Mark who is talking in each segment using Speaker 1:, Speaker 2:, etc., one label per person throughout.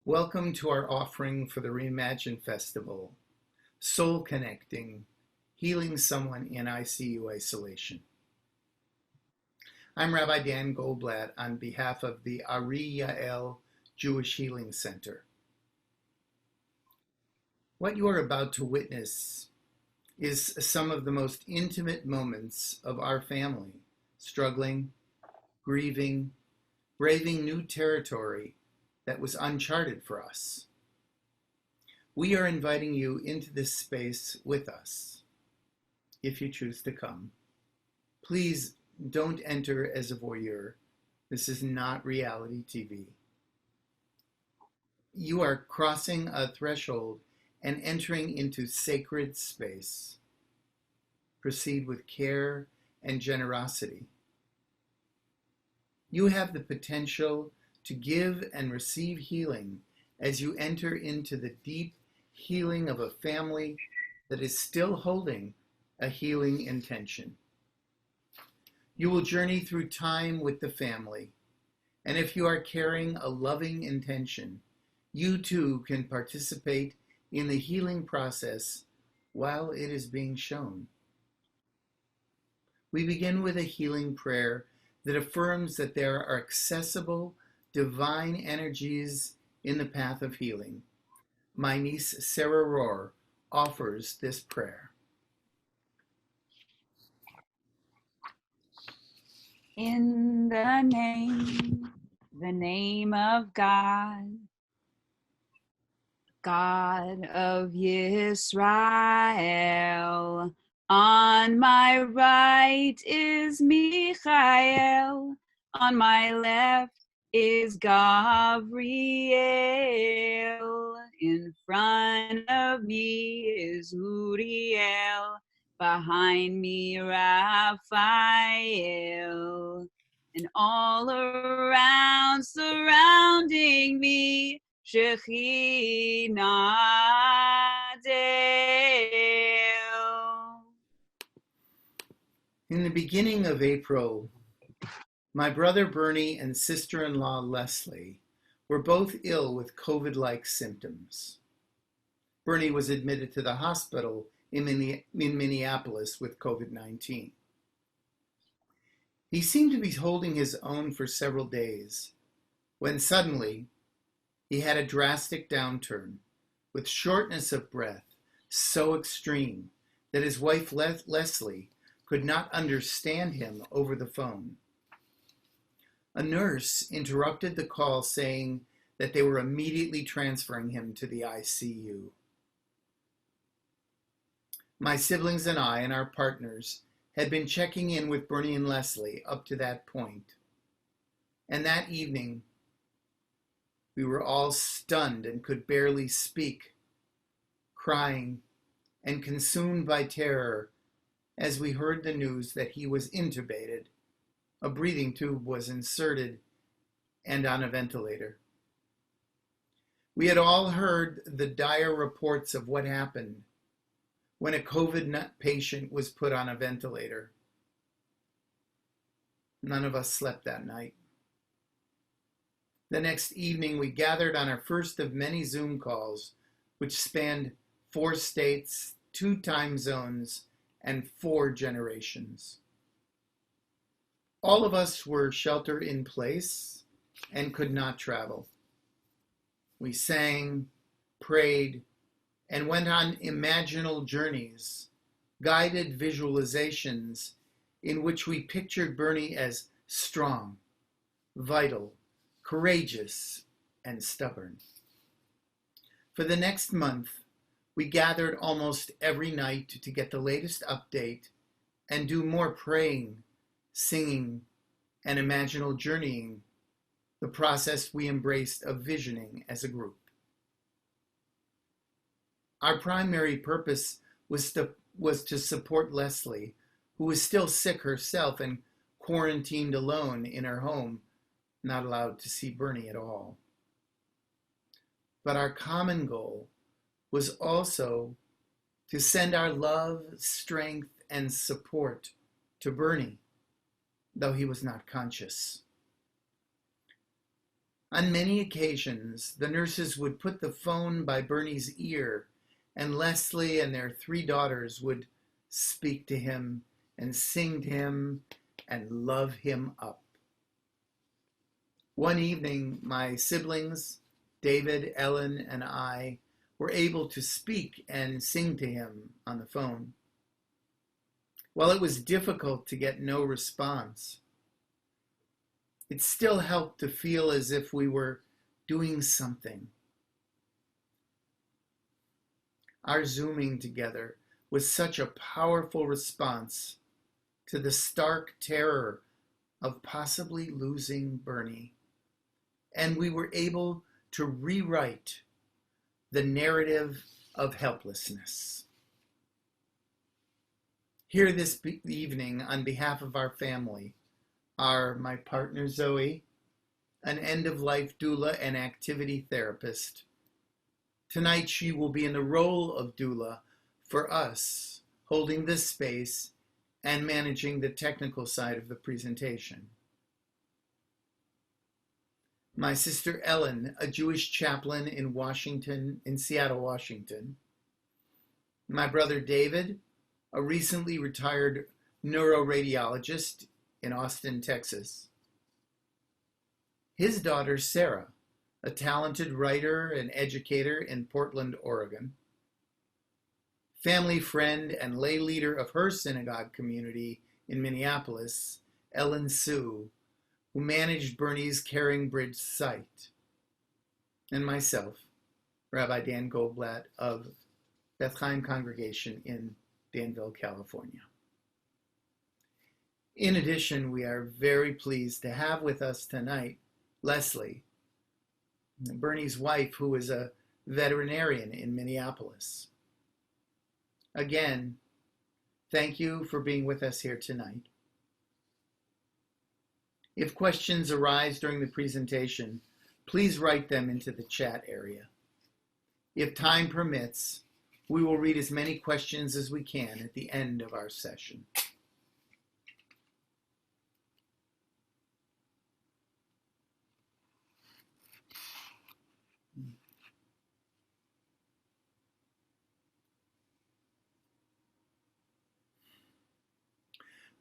Speaker 1: Welcome to our offering for the Reimagine Festival, Soul Connecting, Healing Someone in ICU Isolation. I'm Rabbi Dan Goldblatt on behalf of the Ari Yael Jewish Healing Center. What you are about to witness is some of the most intimate moments of our family, struggling, grieving, braving new territory that was uncharted for us. We are inviting you into this space with us, if you choose to come. Please don't enter as a voyeur. This is not reality TV. You are crossing a threshold and entering into sacred space. Proceed with care and generosity. You have the potential to give and receive healing as you enter into the deep healing of a family that is still holding a healing intention. You will journey through time with the family, and if you are carrying a loving intention, you too can participate in the healing process while it is being shown. We begin with a healing prayer that affirms that there are accessible divine energies in the path of healing. My niece Sarah Rohr offers this prayer.
Speaker 2: In the name of God, God of Yisrael. On my right is Michael, on my left is Gabriel. In front of me is Uriel, behind me Raphael, and all around surrounding me Shekhinah.
Speaker 1: In the beginning of April, my brother Bernie and sister-in-law Leslie were both ill with COVID-like symptoms. Bernie was admitted to the hospital in Minneapolis with COVID-19. He seemed to be holding his own for several days, when suddenly he had a drastic downturn with shortness of breath so extreme that his wife Leslie could not understand him over the phone. A nurse interrupted the call saying that they were immediately transferring him to the ICU. My siblings and I and our partners had been checking in with Bernie and Leslie up to that point. And that evening, we were all stunned and could barely speak, crying and consumed by terror as we heard the news that he was intubated, a breathing tube was inserted, and on a ventilator. We had all heard the dire reports of what happened when a COVID patient was put on a ventilator. None of us slept that night. The next evening, we gathered on our first of many Zoom calls, which spanned 4 states, 2 time zones, and 4 generations. All of us were sheltered in place and could not travel. We sang, prayed, and went on imaginal journeys, guided visualizations in which we pictured Bernie as strong, vital, courageous, and stubborn. For the next month, we gathered almost every night to get the latest update and do more praying, singing, and imaginal journeying, the process we embraced of visioning as a group. Our primary purpose was to support Leslie, who was still sick herself and quarantined alone in her home, not allowed to see Bernie at all. But our common goal was also to send our love, strength, and support to Bernie, though he was not conscious. On many occasions, the nurses would put the phone by Bernie's ear, and Leslie and their 3 daughters would speak to him and sing to him and love him up. One evening, my siblings, David, Ellen, and I, were able to speak and sing to him on the phone. While it was difficult to get no response, it still helped to feel as if we were doing something. Our Zooming together was such a powerful response to the stark terror of possibly losing Bernie. And we were able to rewrite the narrative of helplessness. Here this evening, on behalf of our family, are my partner Zoe, an end-of-life doula and activity therapist. Tonight she will be in the role of doula for us, holding this space and managing the technical side of the presentation. My sister Ellen, a Jewish chaplain in Seattle, Washington. My brother David, a recently retired neuroradiologist in Austin, Texas. His daughter Sarah, a talented writer and educator in Portland, Oregon. Family friend and lay leader of her synagogue community in Minneapolis, Ellen Sue, who managed Bernie's Caring Bridge site. And myself, Rabbi Dan Goldblatt of Beth Chaim Congregation in Danville, California. In addition, we are very pleased to have with us tonight Leslie, Bernie's wife, who is a veterinarian in Minneapolis. Again, thank you for being with us here tonight. If questions arise during the presentation, please write them into the chat area. If time permits, we will read as many questions as we can at the end of our session.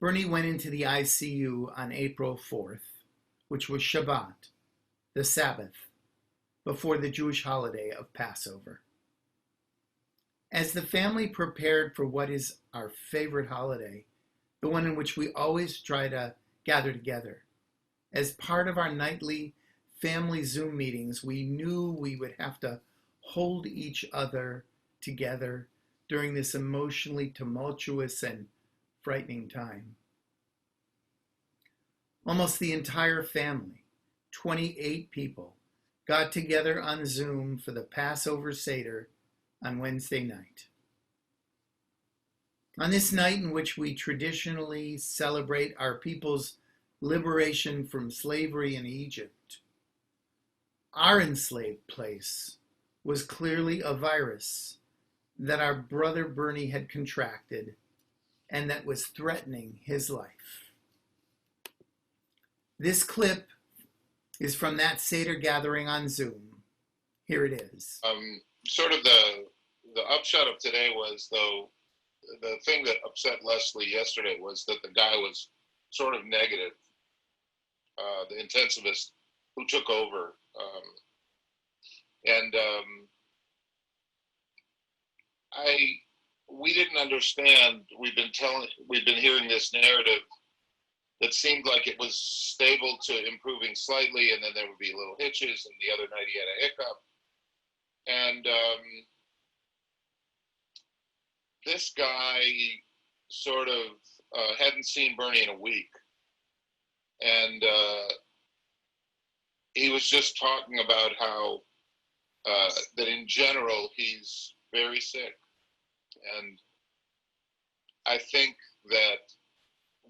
Speaker 1: Bernie went into the ICU on April 4th, which was Shabbat, the Sabbath, before the Jewish holiday of Passover. As the family prepared for what is our favorite holiday, the one in which we always try to gather together, as part of our nightly family Zoom meetings, we knew we would have to hold each other together during this emotionally tumultuous and frightening time. Almost the entire family, 28 people, got together on Zoom for the Passover Seder on Wednesday night. On this night in which we traditionally celebrate our people's liberation from slavery in Egypt, our enslaved place was clearly a virus that our brother Bernie had contracted and that was threatening his life. This clip is from that Seder gathering on Zoom. Here it is.
Speaker 3: Sort of the upshot of today was, though, the thing that upset Leslie yesterday was that the guy was sort of negative, the intensivist who took over. We didn't understand. We've been hearing this narrative that seemed like it was stable to improving slightly, and then there would be little hitches, and the other night he had a hiccup. And this guy sort of hadn't seen Bernie in a week. And he was just talking about how that in general he's very sick. And I think that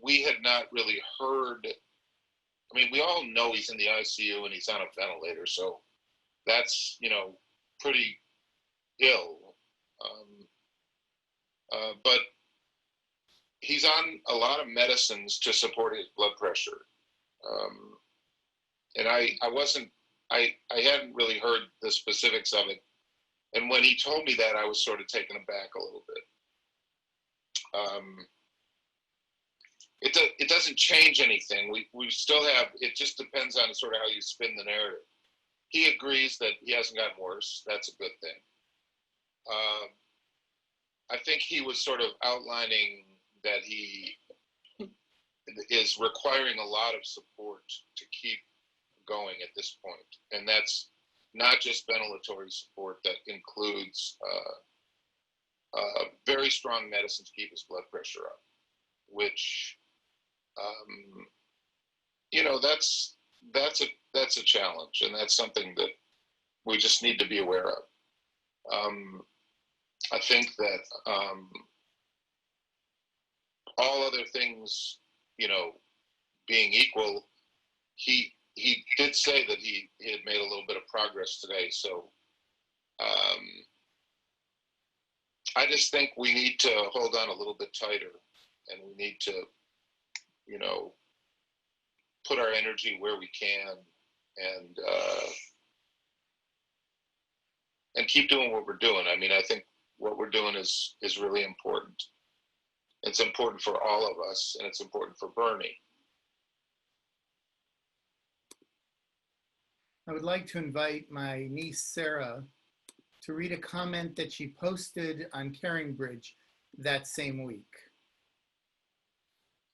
Speaker 3: we had not really heard, I mean, we all know he's in the ICU and he's on a ventilator, so that's, pretty ill. But he's on a lot of medicines to support his blood pressure. And I wasn't I hadn't really heard the specifics of it. And when he told me that, I was sort of taken aback a little bit. It doesn't change anything. We still have, it just depends on sort of how you spin the narrative. He agrees that he hasn't gotten worse. That's a good thing. I think he was sort of outlining that he is requiring a lot of support to keep going at this point. And that's not just ventilatory support, that includes very strong medicine to keep his blood pressure up, which, you know, that's a challenge, and that's something that we just need to be aware of. I think that all other things, you know, being equal, he did say that he had made a little bit of progress today. So I just think we need to hold on a little bit tighter, and we need to, you know, put our energy where we can, and keep doing what we're doing. I mean, I think what we're doing is really important. It's important for all of us, and it's important for Bernie.
Speaker 1: I would like to invite my niece, Sarah, to read a comment that she posted on Caring Bridge that same week.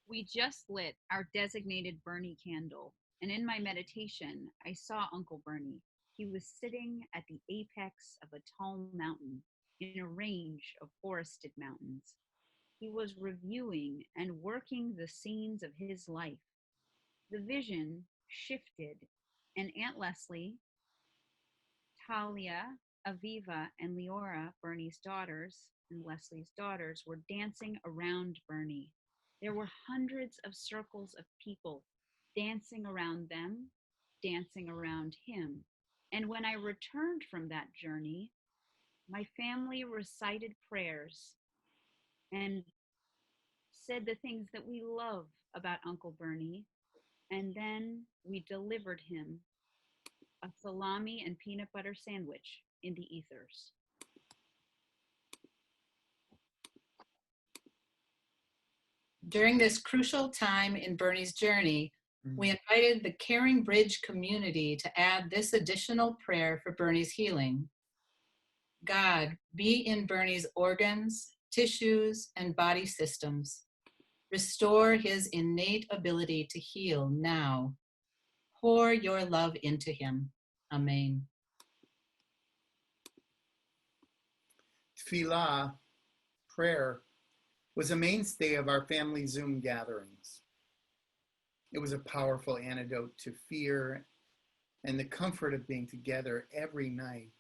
Speaker 2: We just lit our designated Bernie candle, and in my meditation, I saw Uncle Bernie. He was sitting at the apex of a tall mountain in a range of forested mountains. He was reviewing and working the scenes of his life. The vision shifted, and Aunt Leslie, Talia, Aviva, and Leora, Bernie's daughters, and Leslie's daughters, were dancing around Bernie. There were hundreds of circles of people dancing around them, dancing around him. And when I returned from that journey, my family recited prayers and said the things that we love about Uncle Bernie, and then we delivered him a salami and peanut butter sandwich in the ethers.
Speaker 4: During this crucial time in Bernie's journey, we invited the Caring Bridge community to add this additional prayer for Bernie's healing. God, be in Bernie's organs, tissues, and body systems. Restore his innate ability to heal now. Pour your love into him. Amen.
Speaker 1: Tefillah, prayer, was a mainstay of our family Zoom gatherings. It was a powerful antidote to fear, and the comfort of being together every night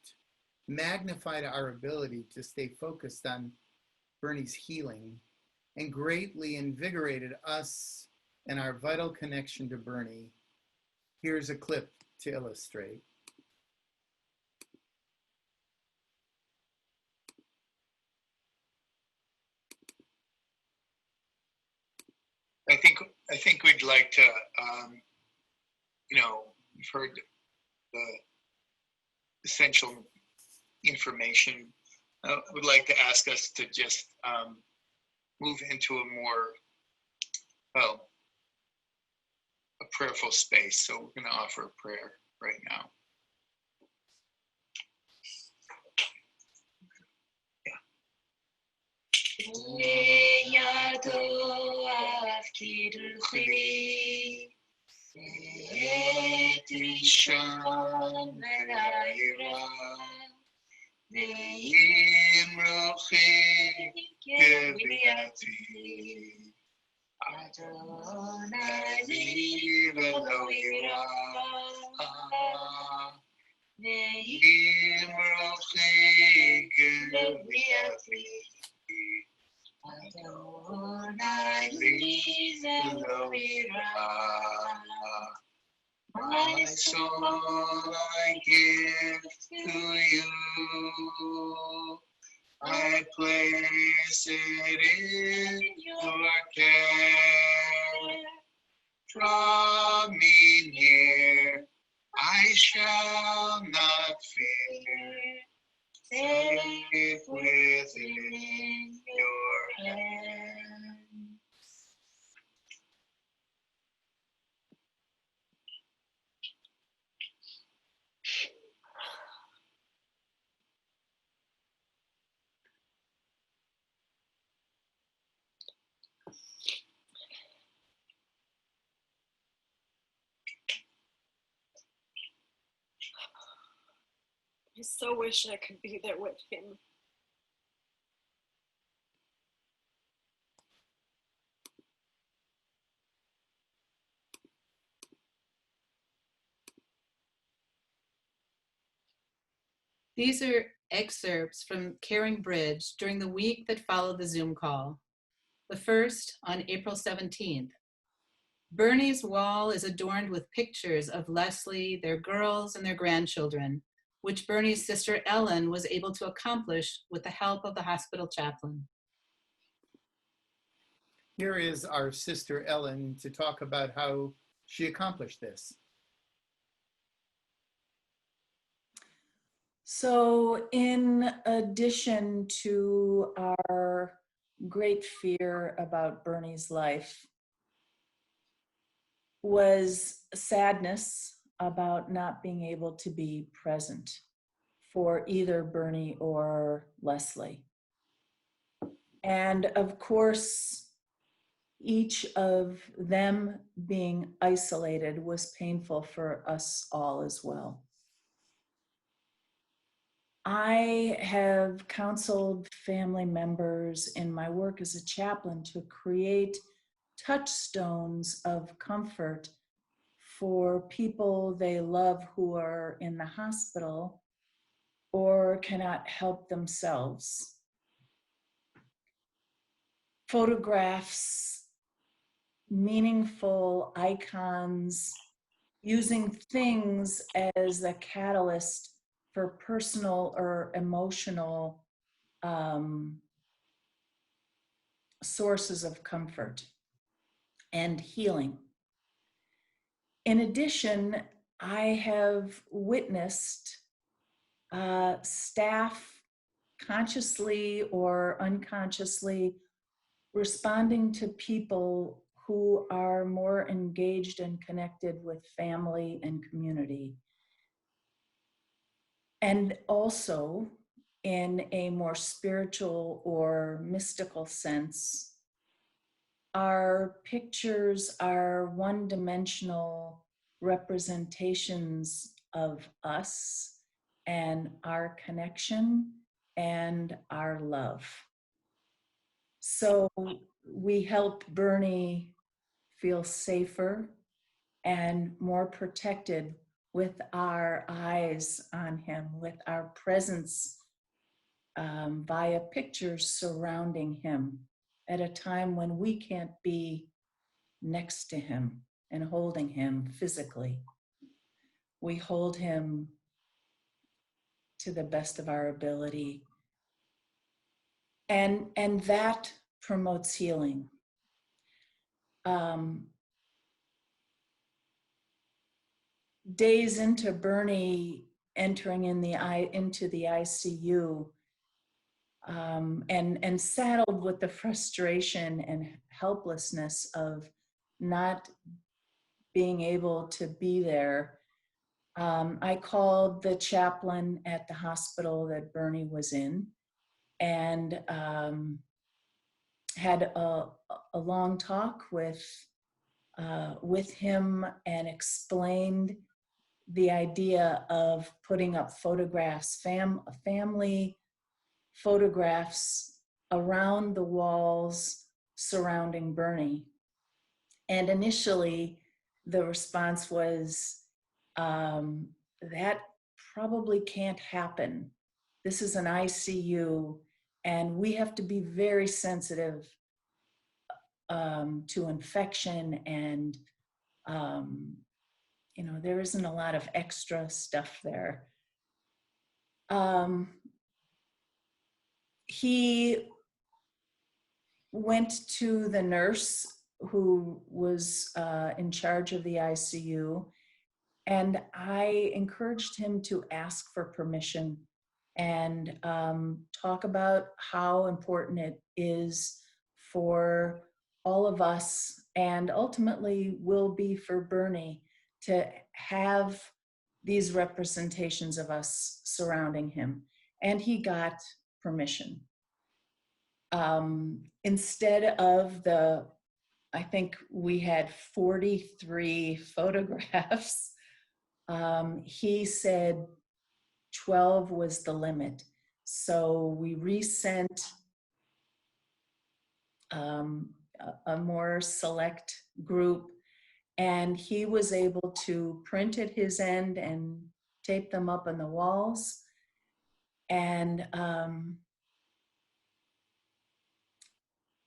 Speaker 1: magnified our ability to stay focused on Bernie's healing and greatly invigorated us and our vital connection to Bernie. Here's a clip to illustrate.
Speaker 5: I think we'd like to, you know, we've heard the essential information. I would like to ask us to just move into a more, well, a prayerful space. So we're going to offer a prayer right now. My soul I give to you. I place it in your care. Draw me near. I shall not fear, safe within your hands.
Speaker 6: I so wish I could be there with him.
Speaker 4: These are excerpts from Caring Bridge during the week that followed the Zoom call. The first on April 17th. Bernie's wall is adorned with pictures of Leslie, their girls, and their grandchildren, which Bernie's sister Ellen was able to accomplish with the help of the hospital chaplain.
Speaker 1: Here is our sister Ellen to talk about how she accomplished this.
Speaker 7: So in addition to our great fear about Bernie's life was sadness about not being able to be present for either Bernie or Leslie. And of course, each of them being isolated was painful for us all as well. I have counseled family members in my work as a chaplain to create touchstones of comfort for people they love who are in the hospital or cannot help themselves. Photographs, meaningful icons, using things as a catalyst for personal or emotional sources of comfort and healing. In addition, I have witnessed staff consciously or unconsciously responding to people who are more engaged and connected with family and community. And also, in a more spiritual or mystical sense, our pictures are one-dimensional representations of us and our connection and our love. So we help Bernie feel safer and more protected with our eyes on him, with our presence via pictures surrounding him at a time when we can't be next to him and holding him physically. We hold him to the best of our ability. And that promotes healing. Days into Bernie entering into the ICU, and saddled with the frustration and helplessness of not being able to be there, I called the chaplain at the hospital that Bernie was in and had a long talk with him and explained the idea of putting up photographs, family photographs around the walls surrounding Bernie. And initially, the response was, that probably can't happen. This is an ICU, and we have to be very sensitive to infection, and there isn't a lot of extra stuff there. He went to the nurse who was in charge of the ICU And I encouraged him to ask for permission and talk about how important it is for all of us, and ultimately will be for Bernie, to have these representations of us surrounding him. And he got permission. Instead of I think we had 43 photographs. He said 12 was the limit. So we resent a more select group, and he was able to print at his end and tape them up on the walls. And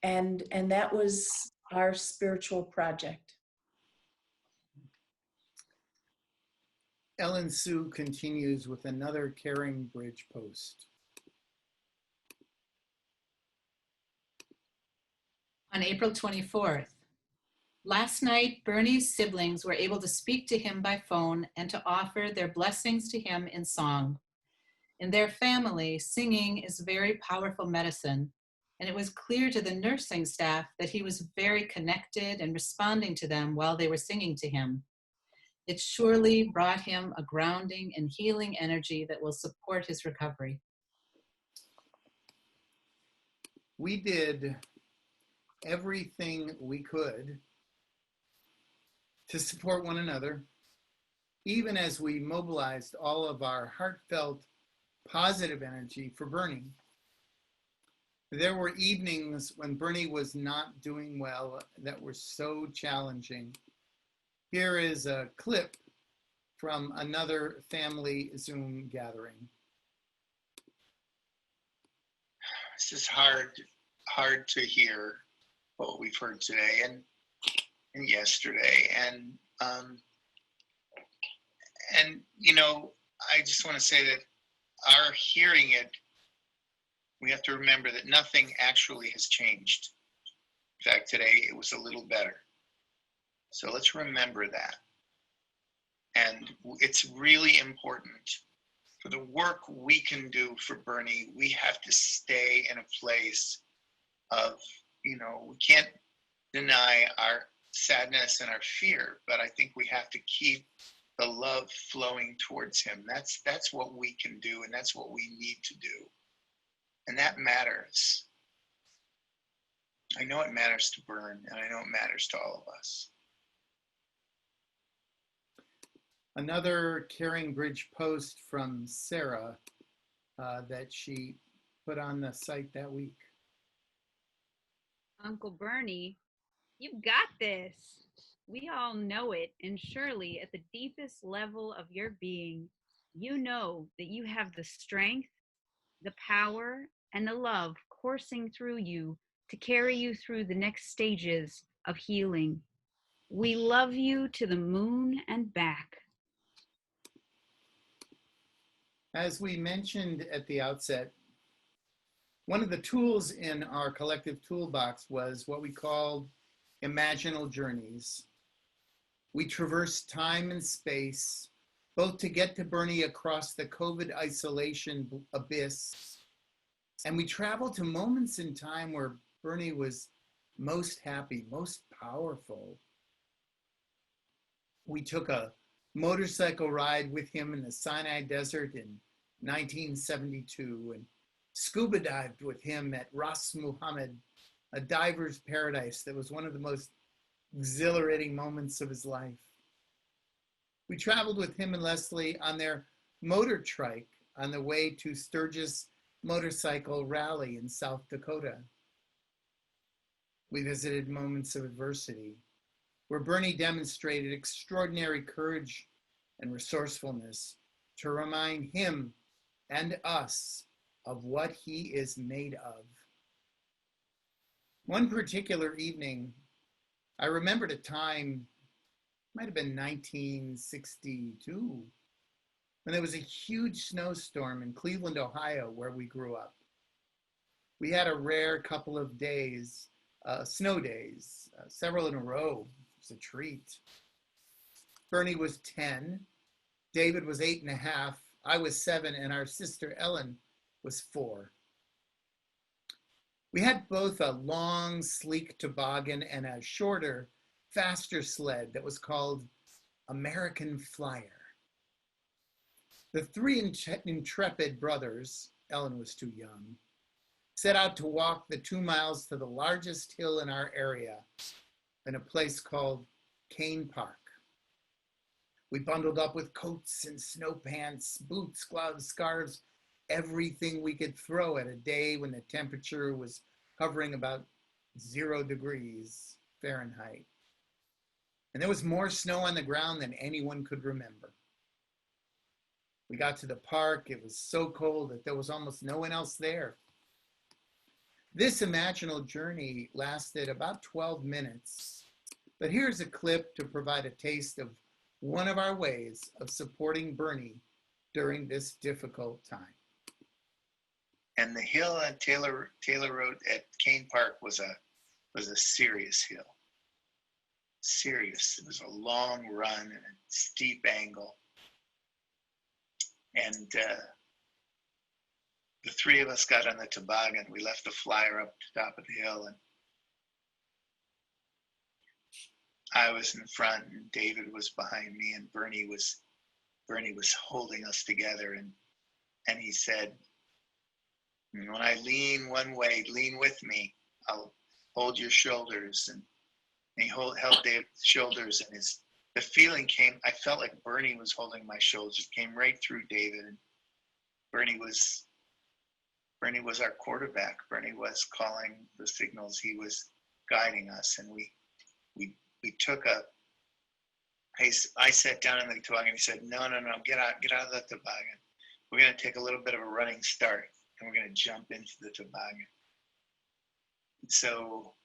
Speaker 7: that was our spiritual project.
Speaker 1: Ellen Sue continues with another Caring Bridge post.
Speaker 4: On April 24th, last night, Bernie's siblings were able to speak to him by phone and to offer their blessings to him in song. In their family, singing is very powerful medicine, and it was clear to the nursing staff that he was very connected and responding to them while they were singing to him. It surely brought him a grounding and healing energy that will support his recovery.
Speaker 1: We did everything we could to support one another, even as we mobilized all of our heartfelt, positive energy for Bernie. There were evenings when Bernie was not doing well that were so challenging. Here is a clip from another family Zoom gathering.
Speaker 5: This is hard to hear what we've heard today and yesterday. And you know, I just want to say that our hearing it, we have to remember that nothing actually has changed. In fact, today it was a little better. So let's remember that. And it's really important for the work we can do for Bernie. We have to stay in a place of, you know, we can't deny our sadness and our fear, but I think we have to keep the love flowing towards him. That's what we can do, and that's what we need to do. And that matters. I know it matters to Bern, and I know it matters to all of us.
Speaker 1: Another Caring Bridge post from Sarah that she put on the site that week.
Speaker 2: Uncle Bernie, you've got this. We all know it, and surely at the deepest level of your being, you know that you have the strength, the power, and the love coursing through you to carry you through the next stages of healing. We love you to the moon and back.
Speaker 1: As we mentioned at the outset, one of the tools in our collective toolbox was what we called imaginal journeys. We traversed time and space, both to get to Bernie across the COVID isolation abyss, and we traveled to moments in time where Bernie was most happy, most powerful. We took a motorcycle ride with him in the Sinai Desert in 1972 and scuba dived with him at Ras Muhammad, a diver's paradise that was one of the most exhilarating moments of his life. We traveled with him and Leslie on their motor trike on the way to Sturgis Motorcycle Rally in South Dakota. We visited moments of adversity where Bernie demonstrated extraordinary courage and resourcefulness to remind him and us of what he is made of. One particular evening, I remembered a time, might have been 1962, when there was a huge snowstorm in Cleveland, Ohio, where we grew up. We had a rare couple of days, snow days, several in a row. It was a treat. Bernie was 10, David was 8.5, I was 7, and our sister Ellen was 4. We had both a long, sleek toboggan and a shorter, faster sled that was called American Flyer. The 3 intrepid brothers, Ellen was too young, set out to walk the 2 miles to the largest hill in our area in a place called Kane Park. We bundled up with coats and snow pants, boots, gloves, scarves, everything we could throw at a day when the temperature was hovering about 0 degrees Fahrenheit. And there was more snow on the ground than anyone could remember. We got to the park. It was so cold that there was almost no one else there. This imaginal journey lasted about 12 minutes, but here's a clip to provide a taste of one of our ways of supporting Bernie during this difficult time.
Speaker 5: And the hill on Taylor Road at Kane Park was a serious hill. Serious. It was a long run and a steep angle. And the 3 of us got on the toboggan. We left the flyer up the top of the hill, and I was in front, and David was behind me, and Bernie was holding us together, and he said, "When I lean one way, lean with me. I'll hold your shoulders." And he held David's shoulders, and the feeling came. I felt like Bernie was holding my shoulders. It came right through David, and Bernie was our quarterback. Bernie was calling the signals. He was guiding us, and we took I sat down in the toboggan. He said, no, get out of the toboggan. We're going to take a little bit of a running start, and we're going to jump into the toboggan. So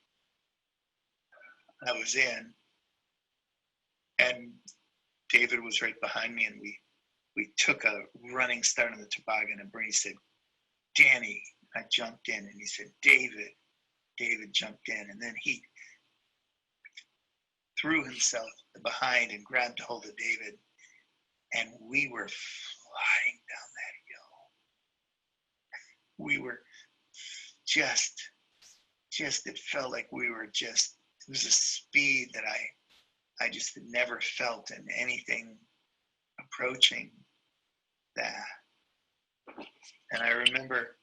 Speaker 5: I was in, and David was right behind me, and we took a running start on the toboggan, and Bernie said, "Danny." I jumped in, and he said, "David." David jumped in, and then he threw himself behind and grabbed a hold of David, and we were flying down that hill. We were just it felt like we were it was a speed that I just had never felt in anything approaching that. And I remember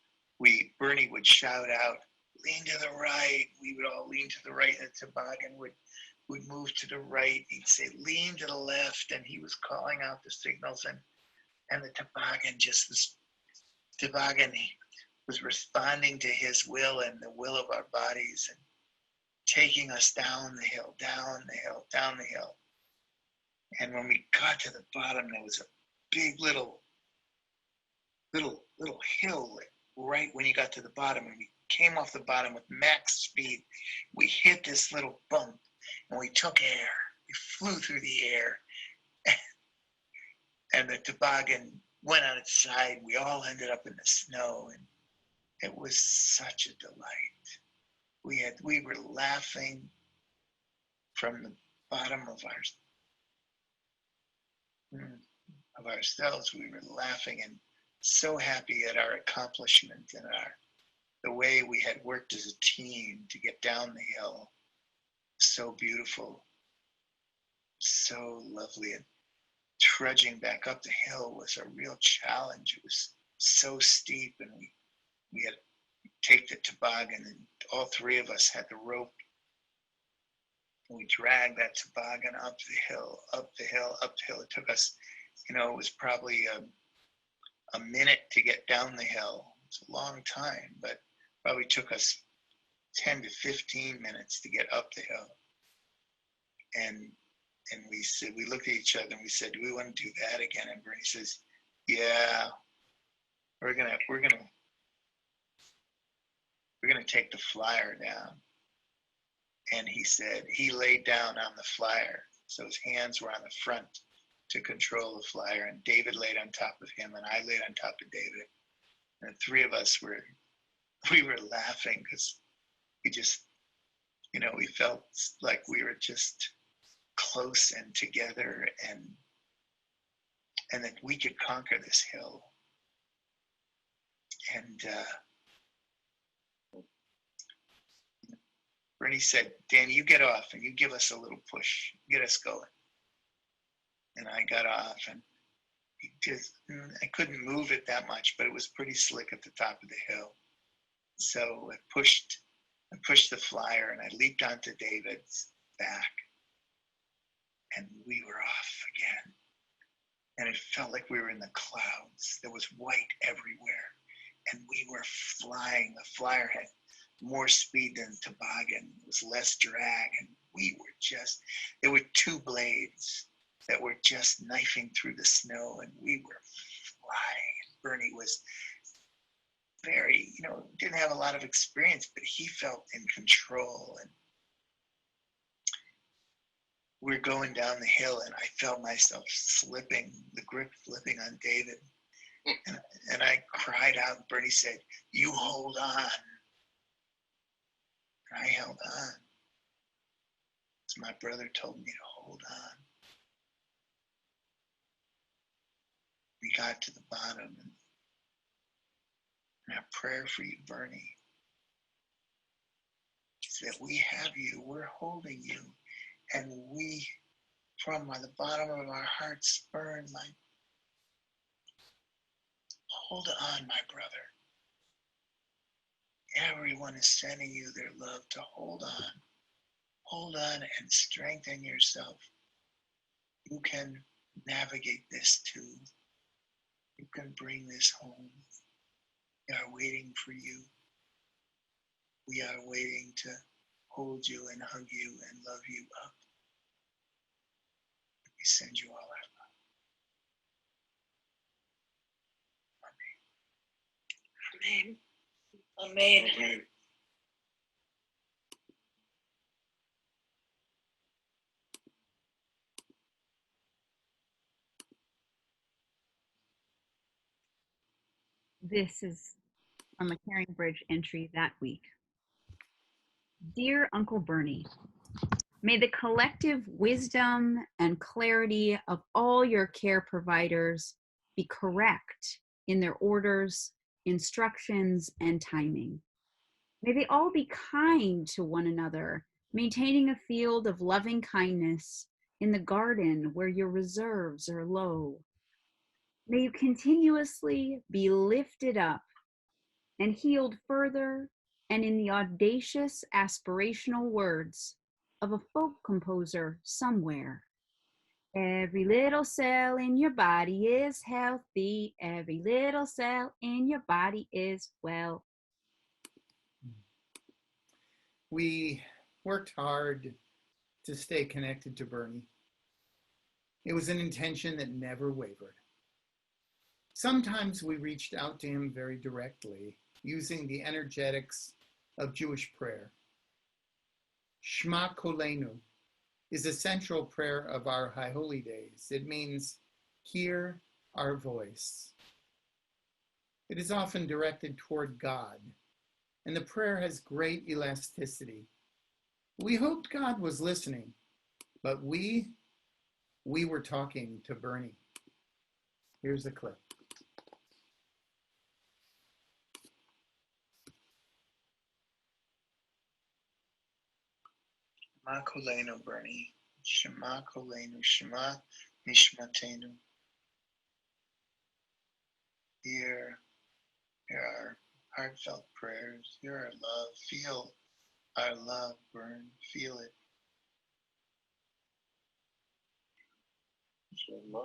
Speaker 5: Bernie would shout out, "Lean to the right." We would all lean to the right, and the toboggan would move to the right. He'd say, "Lean to the left," and he was calling out the signals, and the toboggan was responding to his will and the will of our bodies, and taking us down the hill, down the hill, down the hill. And when we got to the bottom, there was a big little hill, like right when you got to the bottom, and we came off the bottom with max speed. We hit this little bump, and we took air. We flew through the air, and the toboggan went on its side. We all ended up in the snow, and it was such a delight. We were laughing from the bottom of ourselves. We were laughing and so happy at our accomplishment and the way we had worked as a team to get down the hill. So beautiful, so lovely. And trudging back up the hill was a real challenge. It was so steep, and we had to take the toboggan, and all 3 of us had the rope. And we dragged that toboggan up the hill, up the hill, up the hill. It took us, it was probably a minute to get down the hill. It's a long time, but probably took us 10 to 15 minutes to get up the hill. And we looked at each other and we said, "Do we want to do that again?" And Bernie says, "Yeah, we're gonna take the flyer down." And he said he laid down on the flyer, so his hands were on the front to control the flyer, and David laid on top of him, and I laid on top of David. And the 3 of us were laughing because we just, we felt like we were just close and together, and that we could conquer this hill. And Bernie said, Danny, you get off and you give us a little push, get us going. And I got off, and I couldn't move it that much, but it was pretty slick at the top of the hill. So I pushed the flyer, and I leaped onto David's back, and we were off again. And it felt like we were in the clouds. There was white everywhere, and we were flying. The flyer had more speed than toboggan. It was less drag, and we were just, there were two blades that were just knifing through the snow, and we were flying. Bernie was very, didn't have a lot of experience, but he felt in control. And we're going down the hill, and I felt myself slipping, the grip slipping on David. And I cried out, and Bernie said, you hold on. And I held on. As my brother told me to hold on. We got to the bottom, and our prayer for you, Bernie, is that we have you, we're holding you, and we, from the bottom of our hearts, burn hold on, my brother. Everyone is sending you their love to hold on. Hold on and strengthen yourself. You can navigate this too. You can bring this home. We are waiting for you. We are waiting to hold you and hug you and love you up. We send you all our love.
Speaker 6: Amen. Amen.
Speaker 3: Amen.
Speaker 2: This is from a Caring Bridge entry that week. Dear Uncle Bernie, may the collective wisdom and clarity of all your care providers be correct in their orders, instructions, and timing. May they all be kind to one another, maintaining a field of loving kindness in the garden where your reserves are low. May you continuously be lifted up and healed further, and in the audacious aspirational words of a folk composer somewhere. Every little cell in your body is healthy. Every little cell in your body is well.
Speaker 1: We worked hard to stay connected to Bernie. It was an intention that never wavered. Sometimes we reached out to him very directly, using the energetics of Jewish prayer. Shema Kolenu is a central prayer of our High Holy Days. It means, hear our voice. It is often directed toward God, and the prayer has great elasticity. We hoped God was listening, but we were talking to Bernie. Here's a clip.
Speaker 5: Shema Kolenu, Bernie. Shema Kolenu, Shema Nishmatenu. Hear our heartfelt prayers. Hear our love. Feel our love burn. Feel it.
Speaker 3: Shema.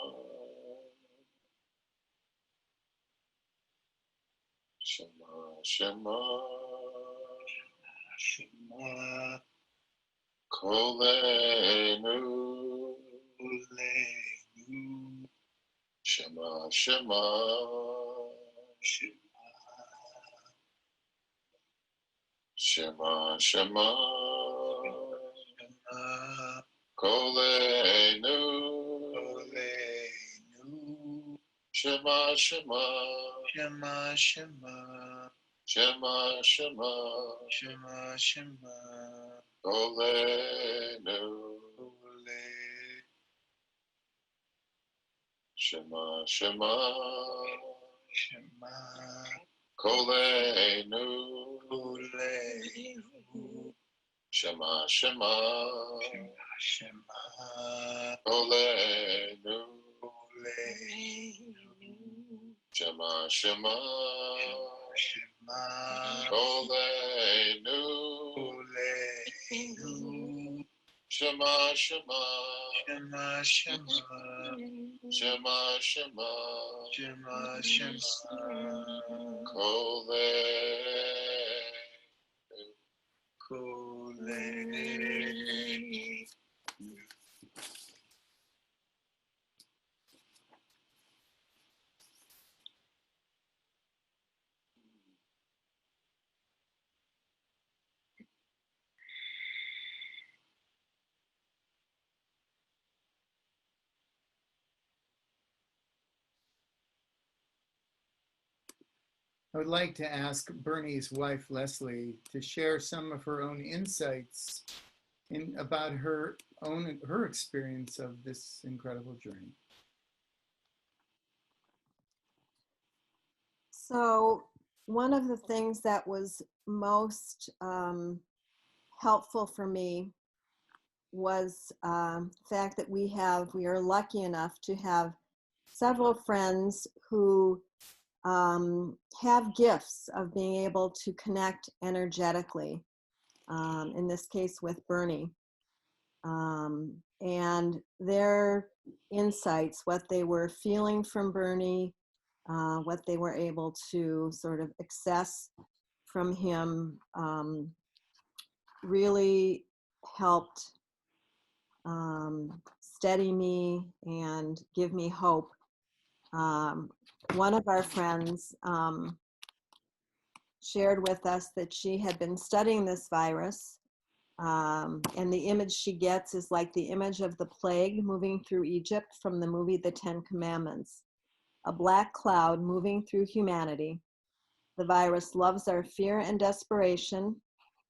Speaker 3: Shema. Shema.
Speaker 5: Shema
Speaker 3: Kolenu.
Speaker 5: Kolenu.
Speaker 3: Shema. Shema.
Speaker 5: Shema.
Speaker 3: Shema. Shema.
Speaker 5: Shema.
Speaker 3: Kolenu.
Speaker 5: Kolenu.
Speaker 3: Shema. Shema.
Speaker 5: Shema. Shema.
Speaker 3: Shema. Shema.
Speaker 5: Shema. Shema.
Speaker 3: Kolenu.
Speaker 5: Kolenu.
Speaker 3: Shema, Shema,
Speaker 5: Shema,
Speaker 3: Kolenu,
Speaker 5: Kolenu,
Speaker 3: Shema, Shema,
Speaker 5: Shema,
Speaker 3: Kolenu,
Speaker 5: Kolenu,
Speaker 3: Shema, Shema,
Speaker 5: Shema,
Speaker 3: Kolenu,
Speaker 5: Kolenu,
Speaker 3: Shema, Shema,
Speaker 5: Shema, Shema,
Speaker 3: Shema, Shema,
Speaker 5: Shema, Shema,
Speaker 3: Kolenu.
Speaker 5: Kolenu.
Speaker 1: I would like to ask Bernie's wife, Leslie, to share some of her own insights about her experience of this incredible journey.
Speaker 8: So one of the things that was most helpful for me was the fact that we are lucky enough to have several friends who have gifts of being able to connect energetically, in this case with Bernie. And their insights, what they were feeling from Bernie, what they were able to sort of access from him, really helped steady me and give me hope. One of our friends shared with us that she had been studying this virus, and the image she gets is like the image of the plague moving through Egypt from the movie The Ten Commandments. A black cloud moving through humanity. The virus loves our fear and desperation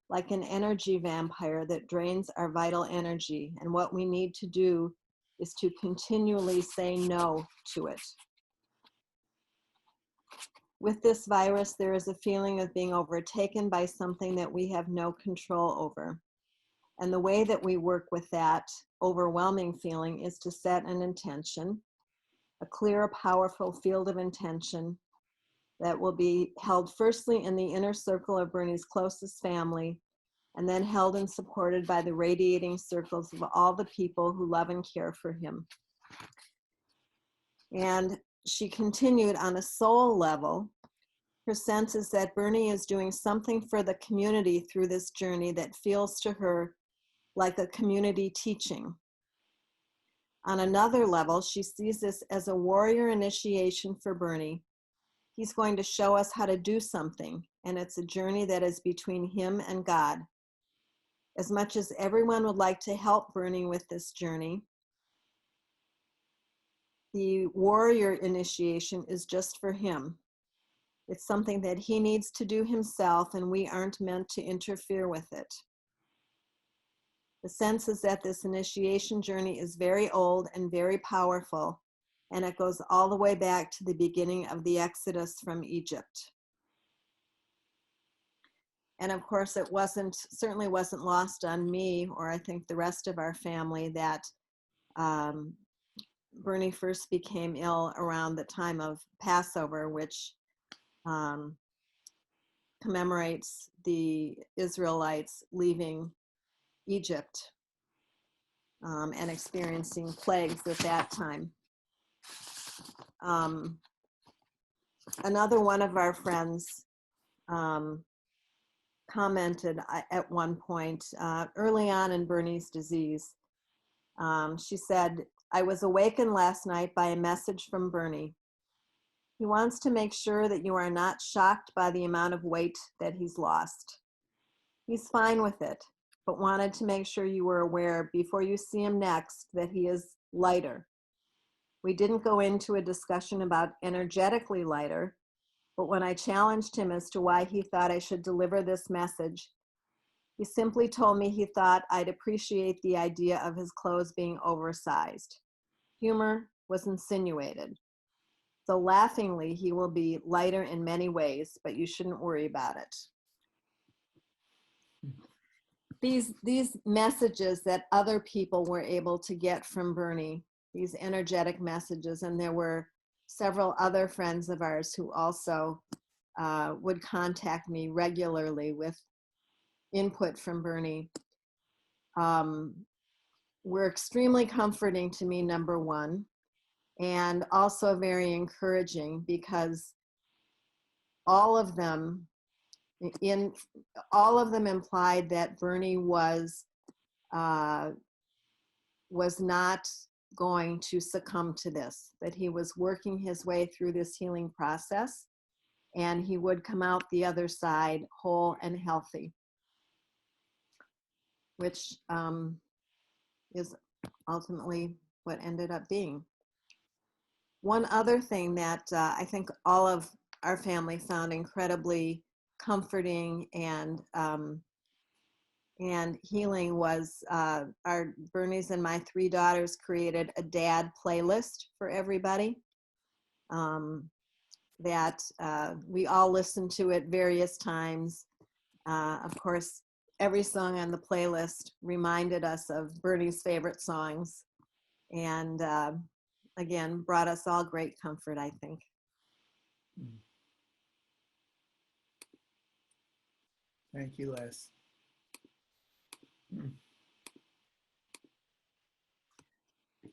Speaker 8: like an energy vampire that drains our vital energy, and what we need to do is to continually say no to it. With this virus, there is a feeling of being overtaken by something that we have no control over. And the way that we work with that overwhelming feeling is to set an intention, a clear, powerful field of intention that will be held firstly in the inner circle of Bernie's closest family, and then held and supported by the radiating circles of all the people who love and care for him. And she continued, on a soul level, her sense is that Bernie is doing something for the community through this journey that feels to her like a community teaching. On another level, she sees this as a warrior initiation for Bernie. He's going to show us how to do something, and it's a journey that is between him and God. As much as everyone would like to help Bernie with this journey, the warrior initiation is just for him. It's something that he needs to do himself, and we aren't meant to interfere with it. The sense is that this initiation journey is very old and very powerful, and it goes all the way back to the beginning of the Exodus from Egypt. And of course, it certainly wasn't lost on me, or I think the rest of our family, that Bernie first became ill around the time of Passover, which commemorates the Israelites leaving Egypt and experiencing plagues at that time. Another one of our friends commented at one point early on in Bernie's disease. She said, "I was awakened last night by a message from Bernie. He wants to make sure that you are not shocked by the amount of weight that he's lost. He's fine with it, but wanted to make sure you were aware before you see him next that he is lighter. We didn't go into a discussion about energetically lighter, but when I challenged him as to why he thought I should deliver this message, he simply told me he thought I'd appreciate the idea of his clothes being oversized. Humor, was insinuated. So laughingly, he will be lighter in many ways, but you shouldn't worry about it. These messages that other people were able to get from Bernie, these energetic messages, and there were several other friends of ours who also would contact me regularly with input from Bernie, were extremely comforting to me, number one, and also very encouraging, because all of them implied that Bernie was not going to succumb to this, that he was working his way through this healing process, and he would come out the other side whole and healthy, which is ultimately what ended up being. One other thing that I think all of our family found incredibly comforting and healing was our Bernie's and my 3 daughters created a dad playlist for everybody that we all listened to at various times. Of course, every song on the playlist reminded us of Bernie's favorite songs, and again, brought us all great comfort, I think.
Speaker 1: Thank you, Les.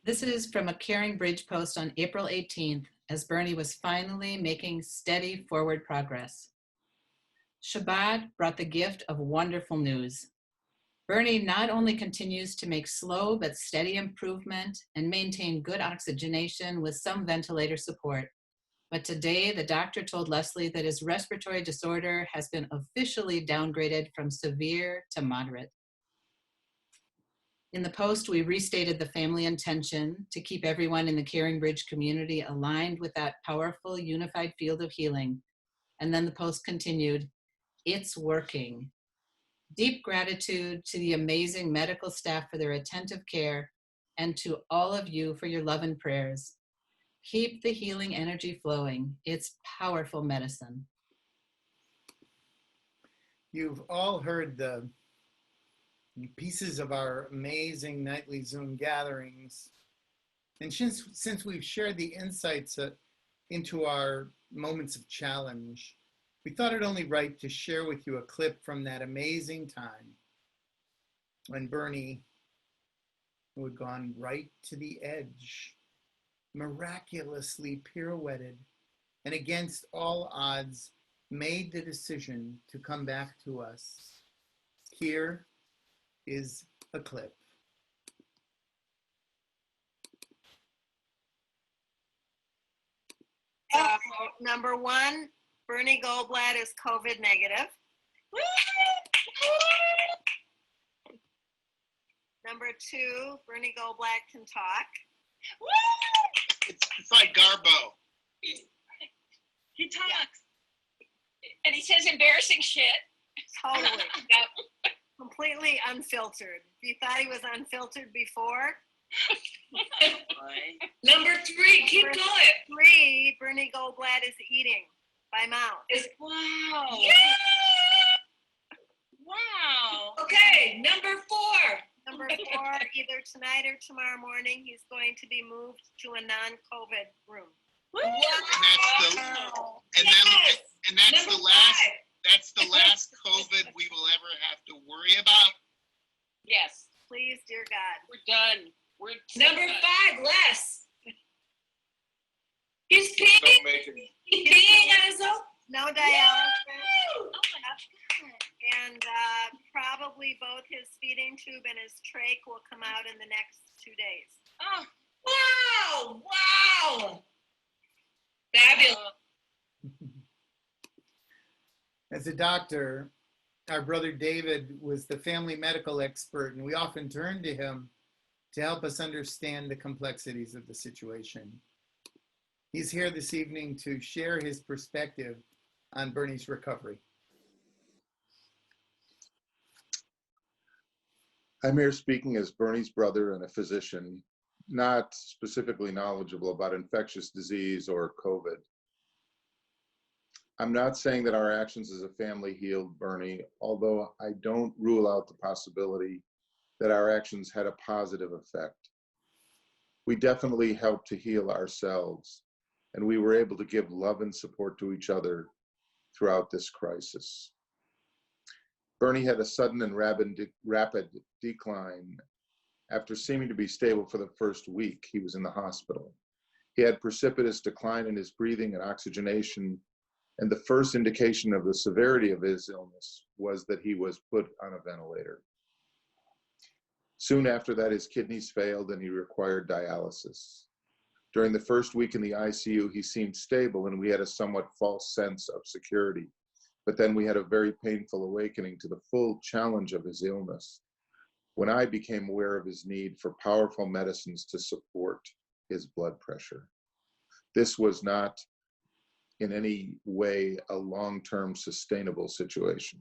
Speaker 4: This is from a Caring Bridge post on April 18th, as Bernie was finally making steady forward progress. Shabbat brought the gift of wonderful news. Bernie not only continues to make slow but steady improvement and maintain good oxygenation with some ventilator support, but today the doctor told Leslie that his respiratory disorder has been officially downgraded from severe to moderate. In the post, we restated the family intention to keep everyone in the Caring Bridge community aligned with that powerful, unified field of healing. And then the post continued, "It's working." Deep gratitude to the amazing medical staff for their attentive care, and to all of you for your love and prayers. Keep the healing energy flowing. It's powerful medicine.
Speaker 1: You've all heard the pieces of our amazing nightly Zoom gatherings. And since we've shared the insights into our moments of challenge, we thought it only right to share with you a clip from that amazing time when Bernie, who had gone right to the edge, miraculously pirouetted, and against all odds, made the decision to come back to us. Here is a clip.
Speaker 8: Number 1, Bernie Goldblatt is COVID negative. Number 2, Bernie Goldblatt can talk.
Speaker 3: It's like Garbo.
Speaker 6: He talks. And he says embarrassing shit.
Speaker 8: Totally. Completely unfiltered. If you thought he was unfiltered before.
Speaker 6: Number 3, keep
Speaker 8: Number
Speaker 6: going.
Speaker 8: 3, Bernie Goldblatt is eating by mouth.
Speaker 6: Wow. Yeah. Wow. Okay, number 4.
Speaker 8: Number 4, either tonight or tomorrow morning, he's going to be moved to a non-COVID room.
Speaker 6: Wow.
Speaker 3: And that's the last COVID we will ever have to worry about.
Speaker 6: Yes.
Speaker 8: Please, dear God.
Speaker 6: We're done. We're number 5, Les. He's peeing.
Speaker 3: Don't make it.
Speaker 6: He's peeing on his own.
Speaker 8: No dialysis.
Speaker 6: Oh my God.
Speaker 8: And probably both his feeding tube and his trach will come out in the next 2 days.
Speaker 6: Oh, wow. Fabulous.
Speaker 1: As a doctor, our brother David was the family medical expert, and we often turned to him to help us understand the complexities of the situation. He's here this evening to share his perspective on Bernie's recovery.
Speaker 9: I'm here speaking as Bernie's brother and a physician, not specifically knowledgeable about infectious disease or COVID. I'm not saying that our actions as a family healed Bernie, although I don't rule out the possibility that our actions had a positive effect. We definitely helped to heal ourselves, and we were able to give love and support to each other throughout this crisis. Bernie had a sudden and rapid decline. After seeming to be stable for the first week, he was in the hospital. He had precipitous decline in his breathing and oxygenation, and the first indication of the severity of his illness was that he was put on a ventilator. Soon after that, his kidneys failed and he required dialysis. During the first week in the ICU, he seemed stable and we had a somewhat false sense of security. But then we had a very painful awakening to the full challenge of his illness, when I became aware of his need for powerful medicines to support his blood pressure. This was not in any way a long-term sustainable situation.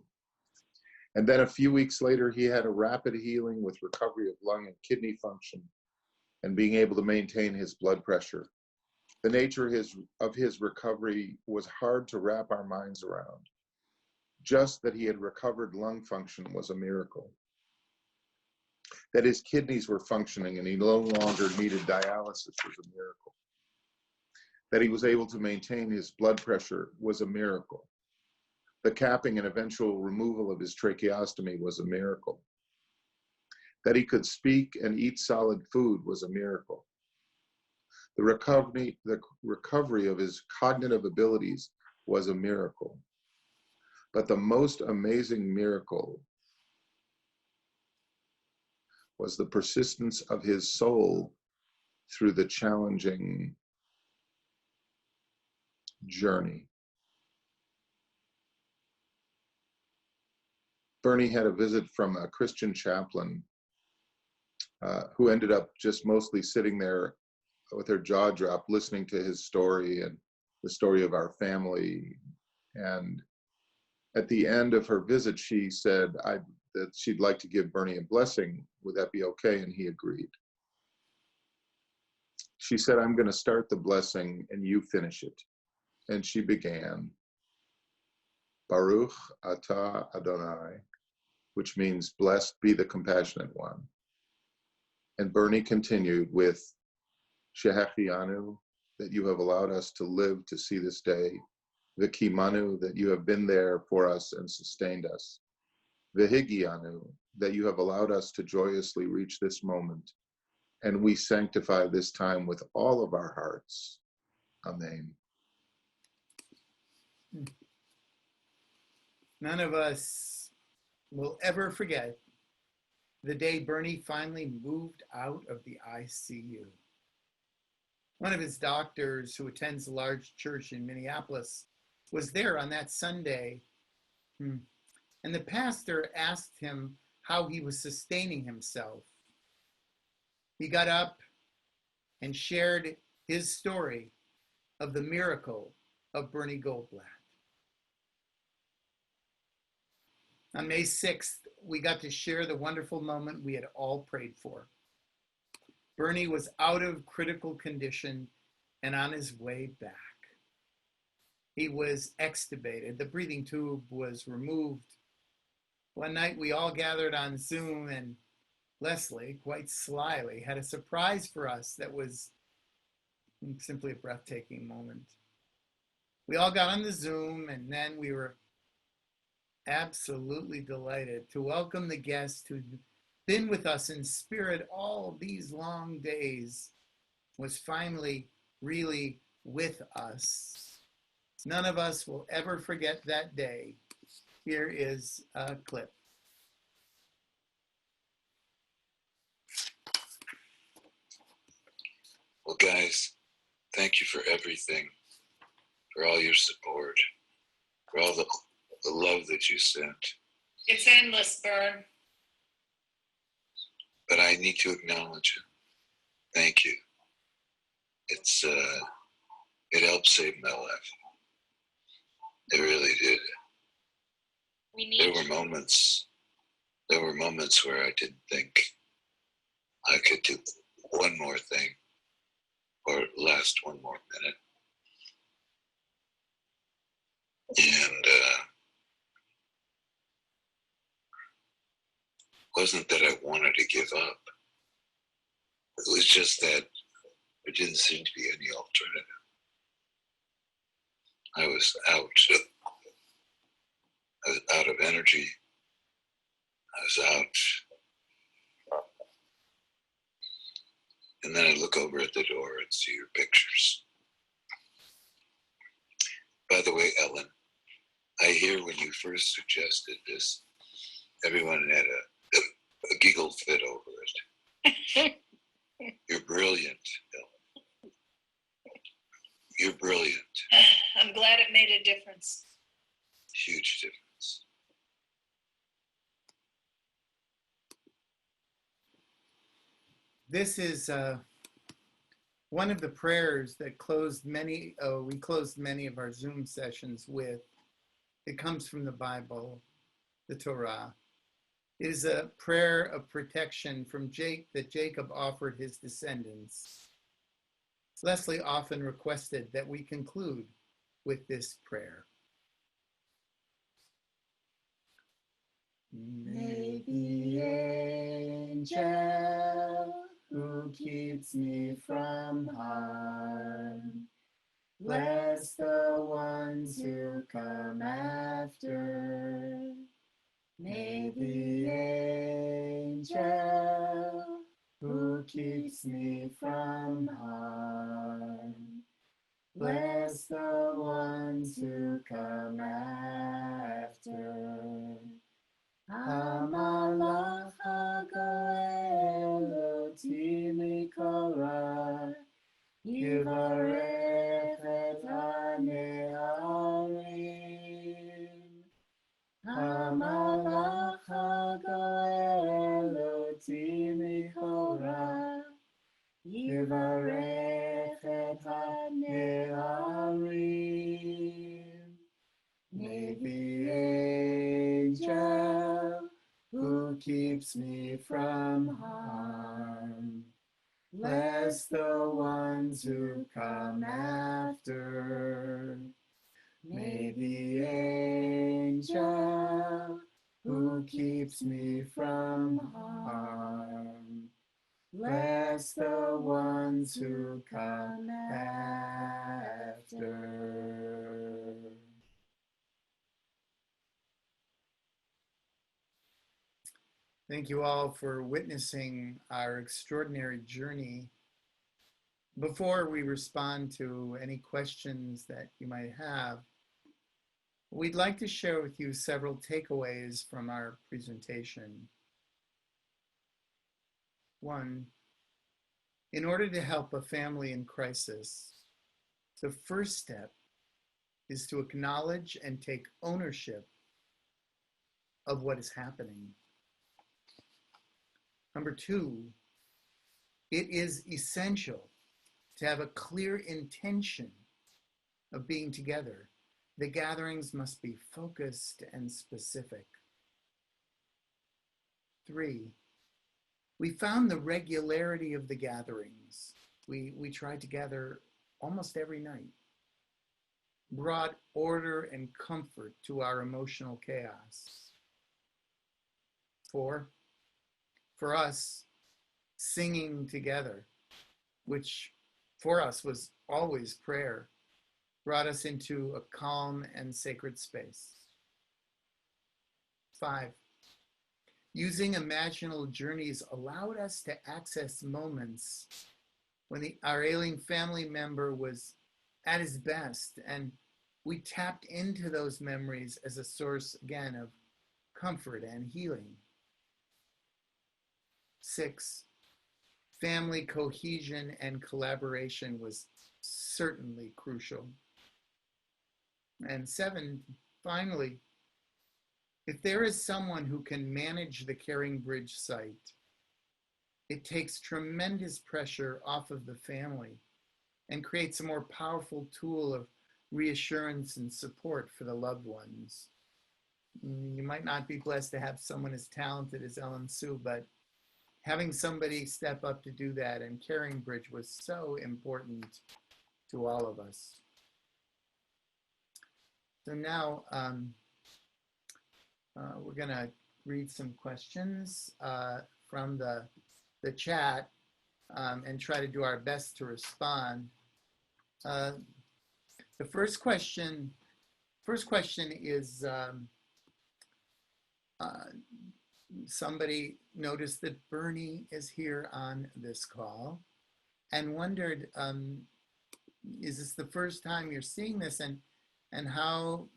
Speaker 9: And then a few weeks later, he had a rapid healing with recovery of lung and kidney function and being able to maintain his blood pressure. The nature of his recovery was hard to wrap our minds around. Just that he had recovered lung function was a miracle. That his kidneys were functioning and he no longer needed dialysis was a miracle. That he was able to maintain his blood pressure was a miracle. The capping and eventual removal of his tracheostomy was a miracle. That he could speak and eat solid food was a miracle. The recovery of his cognitive abilities was a miracle. But the most amazing miracle was the persistence of his soul through the challenging journey. Bernie had a visit from a Christian chaplain who ended up just mostly sitting there with her jaw dropped, listening to his story and the story of our family. And at the end of her visit, she said that she'd like to give Bernie a blessing. Would that be okay? And he agreed. She said, I'm going to start the blessing and you finish it. And she began, Baruch Atah Adonai, which means blessed be the compassionate one. And Bernie continued with Shehechianu, that you have allowed us to live to see this day. V'kimanu, that you have been there for us and sustained us. V'higianu, that you have allowed us to joyously reach this moment. And we sanctify this time with all of our hearts. Amen.
Speaker 1: None of us will ever forget the day Bernie finally moved out of the ICU. One of his doctors, who attends a large church in Minneapolis, was there on that Sunday. And the pastor asked him how he was sustaining himself. He got up and shared his story of the miracle of Bernie Goldblatt. On May 6th, we got to share the wonderful moment we had all prayed for. Bernie was out of critical condition and on his way back. He was extubated. The breathing tube was removed. One night we all gathered on Zoom, and Leslie, quite slyly, had a surprise for us that was simply a breathtaking moment. We all got on the Zoom, and then we were absolutely delighted to welcome the guest who'd been with us in spirit all these long days, was finally really with us. None of us will ever forget that day. Here is a clip.
Speaker 10: Well, guys, thank you for everything, for all your support, for all the love that you sent.
Speaker 6: It's endless, Bern.
Speaker 10: But I need to acknowledge it. Thank you. It helped save my life. It really did. There were moments where I didn't think I could one more thing, or last one more minute. And wasn't that I wanted to give up. It was just that there didn't seem to be any alternative. I was out of energy. I was out. And then I look over at the door and see your pictures. By the way, Ellen, I hear when you first suggested this, everyone had a giggle fit over it. You're brilliant, Ellen. You're brilliant.
Speaker 6: I'm glad it made a difference.
Speaker 10: Huge difference.
Speaker 1: This is one of the prayers that we closed many of our Zoom sessions with. It comes from the Bible, the Torah. It is a prayer of protection from that Jacob offered his descendants. Leslie often requested that we conclude with this prayer. May the angel who keeps me from harm bless the ones who come after. May the angel who keeps me from harm bless the ones who come after. Hamalach hagoel oti mikora yivarech et hane'arim. Hamalach hagoel oti mikora yivarech et hane'arim. May the angel who keeps me from harm bless the ones who come after. May the angel who keeps me from harm bless the ones who come after. Thank you all for witnessing our extraordinary journey. Before we respond to any questions that you might have, we'd like to share with you several takeaways from our presentation. One, in order to help a family in crisis, the first step is to acknowledge and take ownership of what is happening. Number two, it is essential to have a clear intention of being together. The gatherings must be focused and specific. Three, we found the regularity of the gatherings. We tried to gather almost every night, brought order and comfort to our emotional chaos. Four, for us, singing together, which for us was always prayer, brought us into a calm and sacred space. 5, using imaginal journeys allowed us to access moments when our ailing family member was at his best, and we tapped into those memories as a source, again, of comfort and healing. 6, family cohesion and collaboration was certainly crucial. And 7, finally, if there is someone who can manage the Caring Bridge site, it takes tremendous pressure off of the family and creates a more powerful tool of reassurance and support for the loved ones. You might not be blessed to have someone as talented as Ellen Sue, but having somebody step up to do that and carrying bridge was so important to all of us. So now we're going to read some questions from the chat and try to do our best to respond. The first question is somebody noticed that Bernie is here on this call and wondered, is this the first time you're seeing this, and how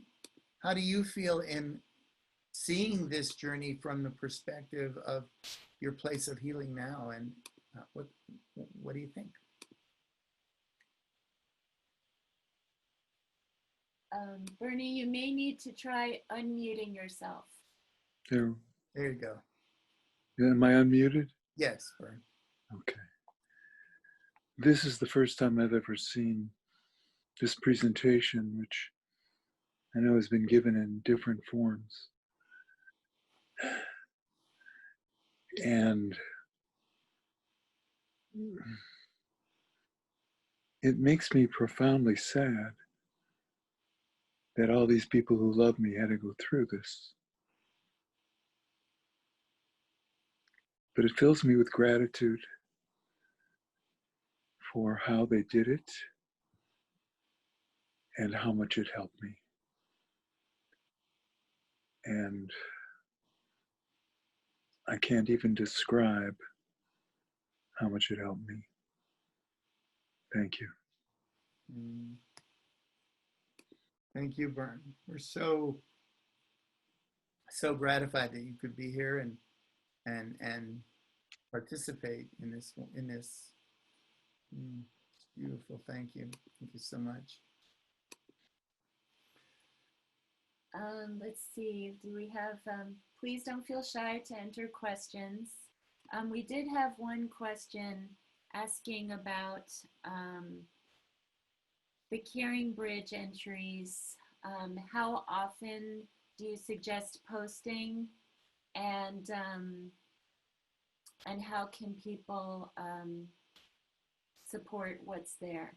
Speaker 1: do you feel in seeing this journey from the perspective of your place of healing now, and what do you think?
Speaker 11: Bernie, you may need to try unmuting yourself.
Speaker 1: There you go.
Speaker 12: Am I unmuted?
Speaker 1: Yes, Bernie.
Speaker 12: Okay. This is the first time I've ever seen this presentation, which I know has been given in different forms. And it makes me profoundly sad that all these people who love me had to go through this. But it fills me with gratitude for how they did it and how much it helped me. And I can't even describe how much it helped me. Thank you.
Speaker 1: Thank you, Bern. We're so gratified that you could be here and participate in this. It's beautiful. Thank you. Thank you so much.
Speaker 11: Let's see, do we have, please don't feel shy to enter questions. We did have one question asking about the Caring Bridge entries. How often do you suggest posting, and how can people support what's there?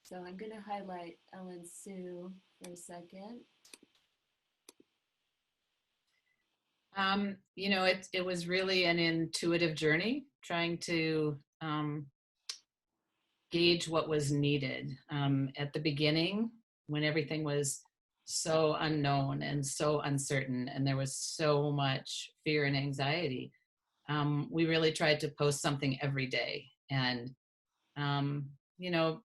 Speaker 11: So I'm going to highlight Ellen Sue for a second.
Speaker 4: You know, it was really an intuitive journey, trying to gauge what was needed. At the beginning, when everything was so unknown and so uncertain, and there was so much fear and anxiety, we really tried to post something every day. And, you know,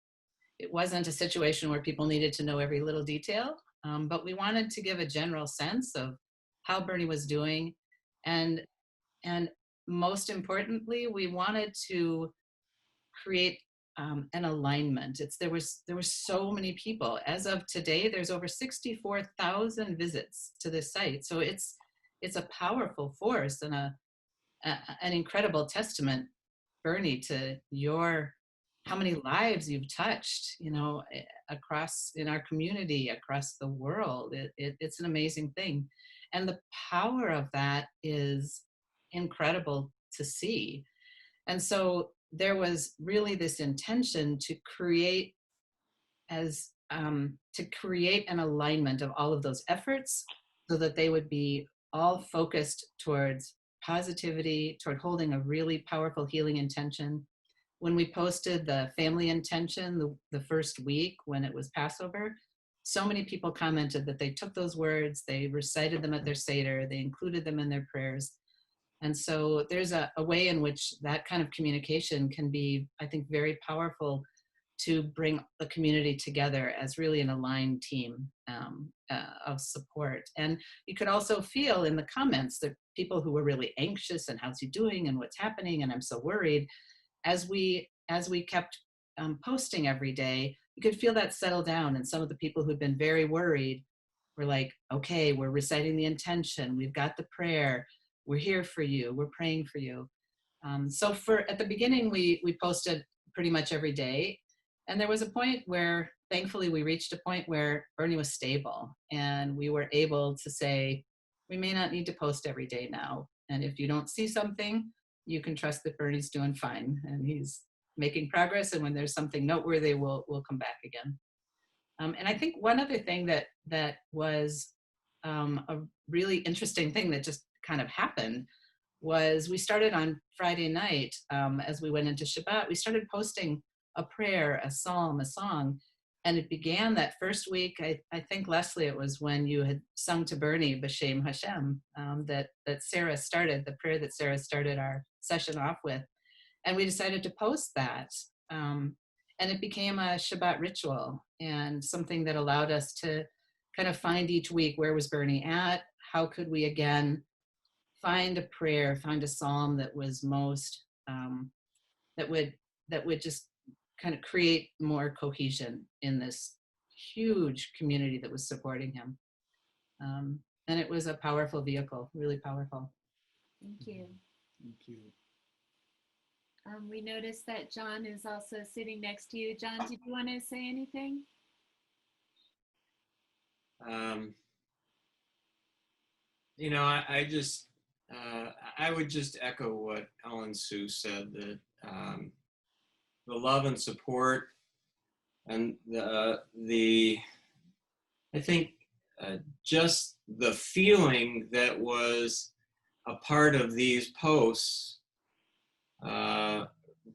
Speaker 4: it wasn't a situation where people needed to know every little detail, but we wanted to give a general sense of how Bernie was doing. And most importantly, we wanted to create an alignment. There were so many people. As of today, there's over 64,000 visits to this site. So it's a powerful force and an incredible testament, Bernie, to how many lives you've touched, you know, across in our community, across the world. It's an amazing thing. And the power of that is incredible to see. And so there was really this intention to create an alignment of all of those efforts so that they would be all focused towards positivity, toward holding a really powerful healing intention. When we posted the family intention the first week when it was Passover, so many people commented that they took those words, they recited them at their Seder, they included them in their prayers. And so there's a way in which that kind of communication can be, I think, very powerful to bring the community together as really an aligned team of support. And you could also feel in the comments that people who were really anxious and how's he doing and what's happening and I'm so worried, as we kept posting every day, you could feel that settle down. And some of the people who'd been very worried were like, okay, we're reciting the intention, we've got the prayer, we're here for you, we're praying for you. So at the beginning, we posted pretty much every day. And there was a point where, thankfully, we reached a point where Bernie was stable and we were able to say, we may not need to post every day now. And if you don't see something, you can trust that Bernie's doing fine and he's making progress. And when there's something noteworthy, we'll come back again. And I think one other thing that was a really interesting thing that just kind of happened was we started on Friday night, as we went into Shabbat, we started posting a prayer, a psalm, a song. And it began that first week, I think, Leslie, it was when you had sung to Bernie, B'Shem Hashem, that Sarah started, the prayer that Sarah started our session off with. And we decided to post that. And it became a Shabbat ritual and something that allowed us to kind of find each week, where was Bernie at? How could we, again, find a prayer, find a psalm that was most, that would just kind of create more cohesion in this huge community that was supporting him. And it was a powerful vehicle, really powerful.
Speaker 11: Thank you.
Speaker 1: Thank you.
Speaker 11: We noticed that John is also sitting next to you. John, did you want to say anything?
Speaker 13: You know, I just, I would just echo what Ellen Sue said, that the love and support and I think just the feeling that was a part of these posts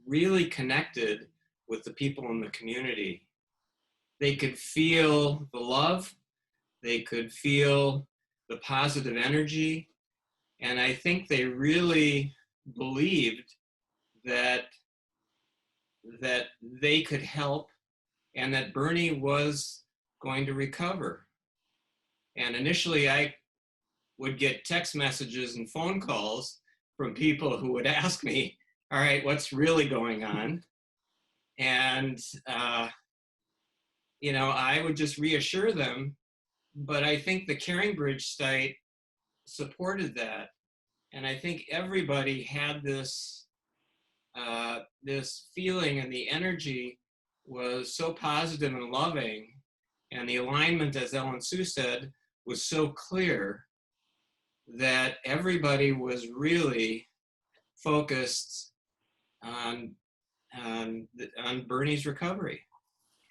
Speaker 13: really connected with the people in the community. They could feel the love, they could feel the positive energy, and I think they really believed that they could help and that Bernie was going to recover. And initially I would get text messages and phone calls from people who would ask me, all right, what's really going on? And, you know, I would just reassure them, but I think the Caring Bridge site supported that. And I think everybody had this, this feeling, and the energy was so positive and loving. And the alignment, as Ellen Sue said, was so clear that everybody was really focused on Bernie's recovery.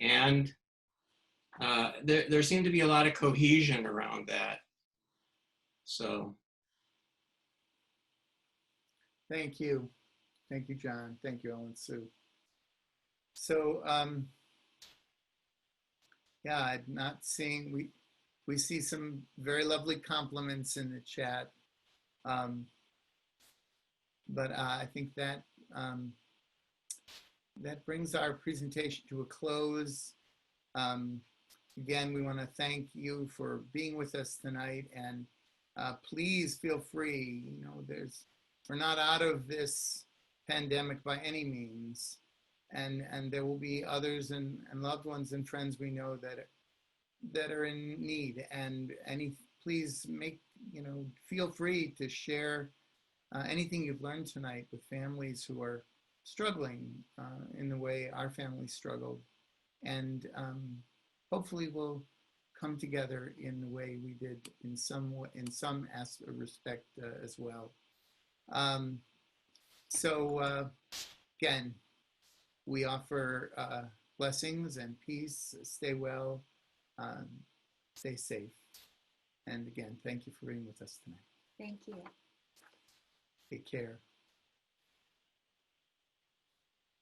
Speaker 13: And there seemed to be a lot of cohesion around that. So.
Speaker 1: Thank you. Thank you, John. Thank you, Ellen Sue. So, yeah, I'm not seeing, we see some very lovely compliments in the chat. But I think that that brings our presentation to a close. Again, we want to thank you for being with us tonight, and please feel free. You know, we're not out of this pandemic by any means, and there will be others and loved ones and friends we know that are in need. And please feel free to share anything you've learned tonight with families who are struggling in the way our family struggled, and hopefully we'll come together in the way we did in some respect as well. So again, we offer blessings and peace. Stay well, stay safe, and again, thank you for being with us tonight.
Speaker 11: Thank you.
Speaker 1: Take care.